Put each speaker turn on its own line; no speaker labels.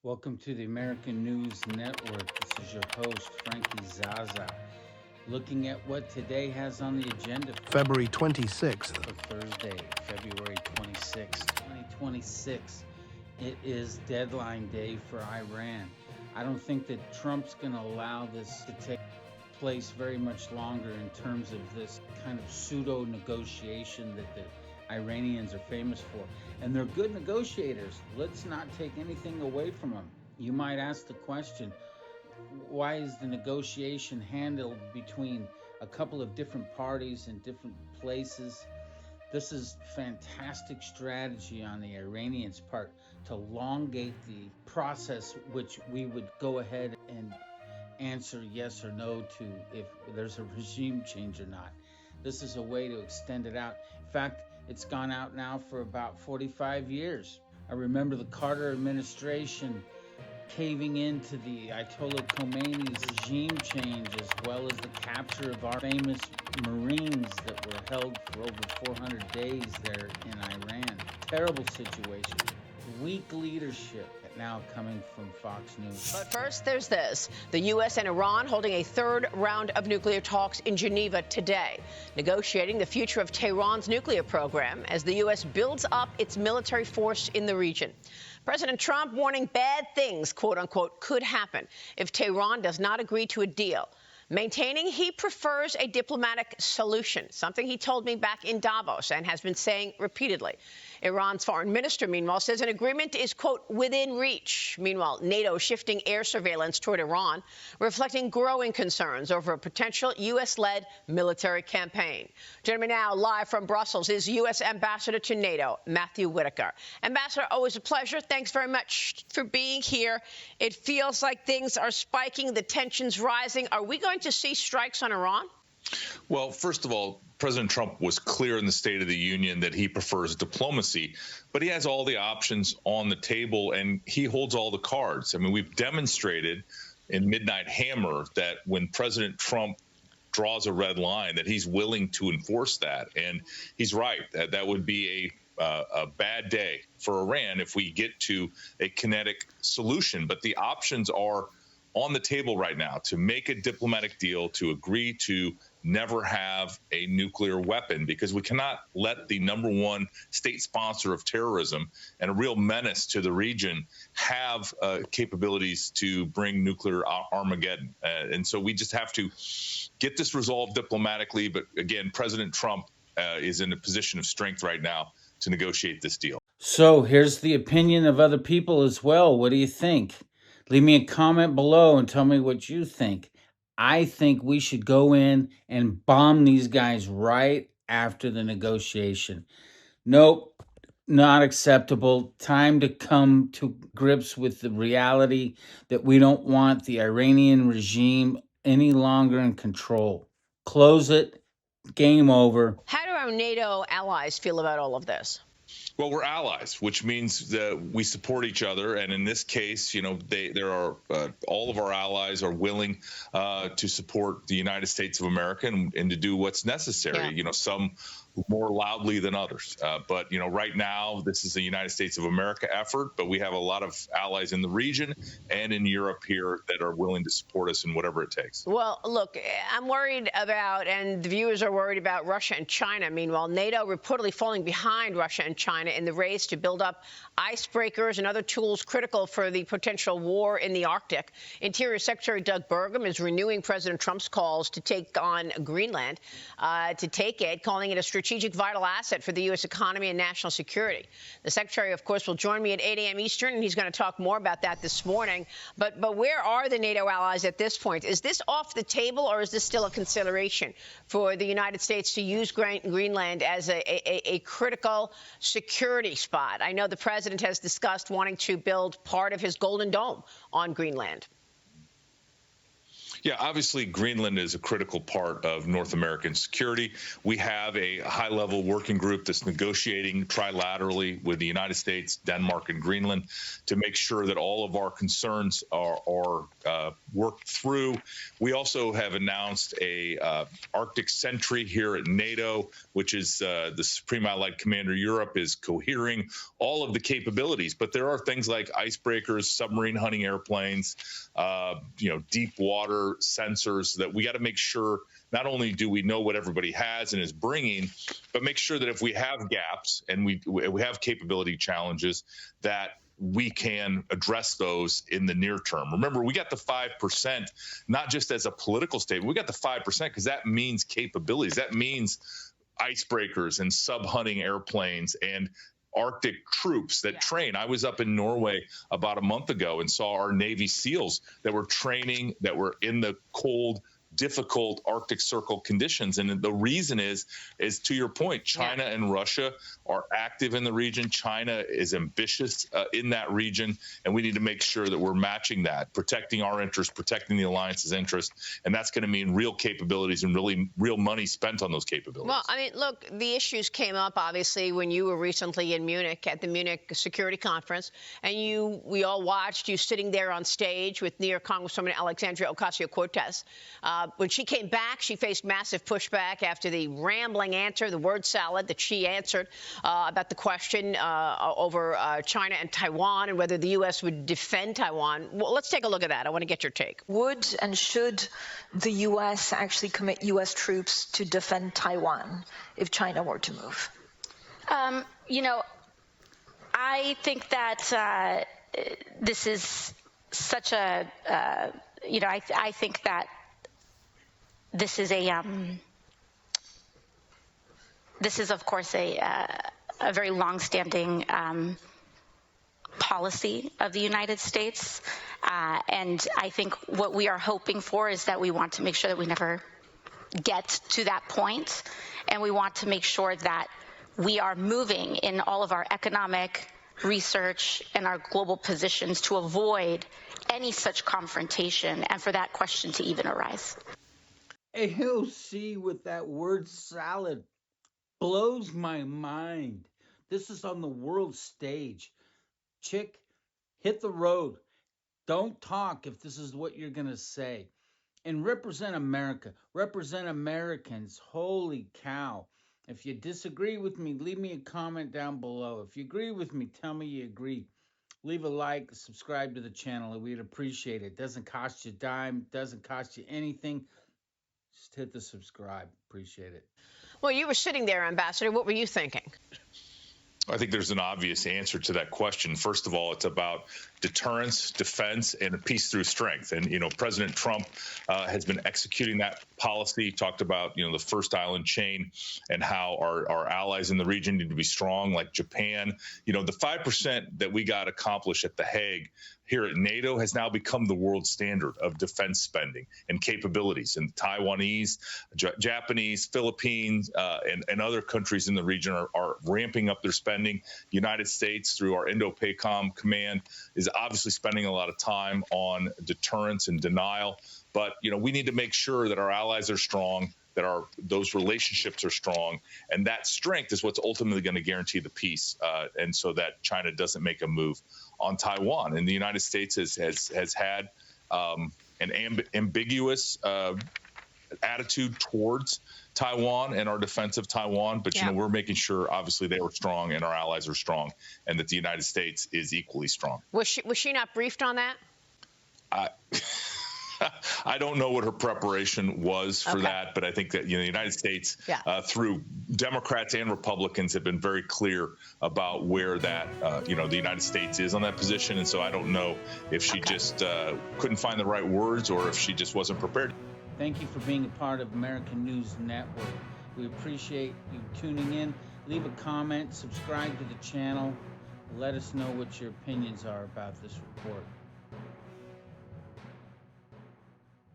Welcome to the American News Network. This is your host, Frankie Zaza, looking at what today has on the agenda for
February 26th.
Thursday, February 26th, 2026. It is deadline day for Iran. I don't think that Trump's going to allow this to take place very much longer in terms of this kind of pseudo negotiation that the Iranians are famous for. And they're good negotiators. Let's not take anything away from them. You might ask the question, why is the negotiation handled between a couple of different parties in different places? This is fantastic strategy on the Iranians' part to elongate the process, which we would go ahead and answer yes or no to if there's a regime change or not. This is a way to extend it out. In fact, it's gone out now for about 45 years. I remember the Carter administration caving into the Ayatollah Khomeini's regime change, as well as the capture of our famous Marines that were held for over 400 days there in Iran. Terrible situation. Weak leadership now coming from Fox News.
But first, there's this. The U.S. and Iran holding a third round of nuclear talks in Geneva today, negotiating the future of Tehran's nuclear program as the U.S. builds up its military force in the region. President Trump warning bad things, quote unquote, could happen if Tehran does not agree to a deal, maintaining he prefers a diplomatic solution, something he told me back in Davos and has been saying repeatedly. Iran's foreign minister, meanwhile, says an agreement is, quote, within reach. Meanwhile, NATO shifting air surveillance toward Iran, reflecting growing concerns over a potential U.S.-led military campaign. Joining me now live from Brussels is U.S. Ambassador to NATO, Matthew Whitaker. Ambassador, always a pleasure. Thanks very much for being here. It feels like things are spiking, the tensions rising. Are we going to see strikes on Iran?
Well, first of all, President Trump was clear in the State of the Union that he prefers diplomacy, but he has all the options on the table and he holds all the cards. I mean, we've demonstrated in Midnight Hammer that when President Trump draws a red line, that he's willing to enforce that. And he's right, that would be a bad day for Iran if we get to a kinetic solution. But the options are on the table right now to make a diplomatic deal, to agree to never have a nuclear weapon, because we cannot let the number one state sponsor of terrorism and a real menace to the region have capabilities to bring nuclear Armageddon. And so we just have to get this resolved diplomatically. But again, President Trump is in a position of strength right now to negotiate this deal.
So here's the opinion of other people as well. What do you think? Leave me a comment below and tell me what you think. I think we should go in and bomb these guys right after the negotiation. Nope, not acceptable. Time to come to grips with the reality that we don't want the Iranian regime any longer in control. Close it. Game over.
How do our NATO allies feel about all of this?
Well, we're allies, which means that we support each other. And in this case, you know, all of our allies are willing to support the United States of America and to do what's necessary. Yeah. You know, some more loudly than others. But, you know, right now, this is a United States of America effort, but we have a lot of allies in the region and in Europe here that are willing to support us in whatever it takes.
Well, look, I'm worried about, and the viewers are worried about Russia and China. Meanwhile, NATO reportedly falling behind Russia and China in the race to build up icebreakers and other tools critical for the potential war in the Arctic. Interior Secretary Doug Burgum is renewing President Trump's calls to take on Greenland, calling it a strategic vital asset for the U.S. economy and national security. The Secretary, of course, will join me at 8 a.m. Eastern, and he's going to talk more about that this morning. But where are the NATO allies at this point? Is this off the table, or is this still a consideration for the United States to use Greenland as a critical security spot? I know the president has discussed wanting to build part of his Golden Dome on Greenland.
Yeah, obviously, Greenland is a critical part of North American security. We have a high-level working group that's negotiating trilaterally with the United States, Denmark, and Greenland to make sure that all of our concerns are worked through. We also have announced a Arctic Sentry here at NATO, which is the Supreme Allied Commander Europe is cohering all of the capabilities. But there are things like icebreakers, submarine hunting airplanes, deep water sensors that we got to make sure not only do we know what everybody has and is bringing, but make sure that if we have gaps and we have capability challenges, that we can address those in the near term. Remember, we got the 5%, not just as a political statement. We got the 5% because that means capabilities. That means icebreakers and sub-hunting airplanes and Arctic troops that train. I was up in Norway about a month ago and saw our Navy SEALs that were training, that were in the cold, difficult Arctic Circle conditions. And the reason is to your point, China and Russia are active in the region. China is ambitious in that region, and we need to make sure that we're matching that, protecting our interests, protecting the alliance's interests, and that's going to mean real capabilities and really real money spent on those capabilities.
Well, I mean, look, the issues came up, obviously, when you were recently in Munich at the Munich Security Conference, and we all watched you sitting there on stage with near Congresswoman Alexandria Ocasio-Cortez. When she came back, she faced massive pushback after the rambling answer, the word salad that she answered about the question over China and Taiwan and whether the U.S. would defend Taiwan. Well, let's take a look at that. I want to get your take.
Would and should the U.S. actually commit U.S. troops to defend Taiwan if China were to move?
I think that this is such a, I think that this is of course a very long-standing policy of the United States, and I think what we are hoping for is that we want to make sure that we never get to that point, and we want to make sure that we are moving in all of our economic research and our global positions to avoid any such confrontation and for that question to even arise.
AOC with that word salad blows my mind. This is on the world stage. Chick, hit the road. Don't talk if this is what you're going to say. And represent America. Represent Americans. Holy cow. If you disagree with me, leave me a comment down below. If you agree with me, tell me you agree. Leave a like, subscribe to the channel. We'd appreciate it. Doesn't cost you a dime. Doesn't cost you anything. Just hit the subscribe. Appreciate it.
Well, you were sitting there, Ambassador. What were you thinking?
I think there's an obvious answer to that question. First of all, it's about deterrence, defense, and peace through strength. And, President Trump has been executing that policy. He talked about, the first island chain and how our allies in the region need to be strong, like Japan. The 5% that we got accomplished at The Hague here at NATO has now become the world standard of defense spending and capabilities. And Taiwanese, Japanese, Philippines, and other countries in the region are ramping up their spending. The United States, through our Indo-PACOM command, is obviously spending a lot of time on deterrence and denial. But, we need to make sure that our allies are strong, that those relationships are strong, and that strength is what's ultimately going to guarantee the peace, and so that China doesn't make a move on Taiwan. And the United States has had an ambiguous attitude towards Taiwan and our defense of Taiwan, but we're making sure obviously they are strong and our allies are strong, and that the United States is equally strong.
Was she not briefed on that?
I don't know what her preparation was for that, but I think that the United States, through Democrats and Republicans, have been very clear about where that the United States is on that position, and so I don't know if she just couldn't find the right words or if she just wasn't prepared.
Thank you for being a part of American News Network. We appreciate you tuning in. Leave a comment, subscribe to the channel. Let us know what your opinions are about this report.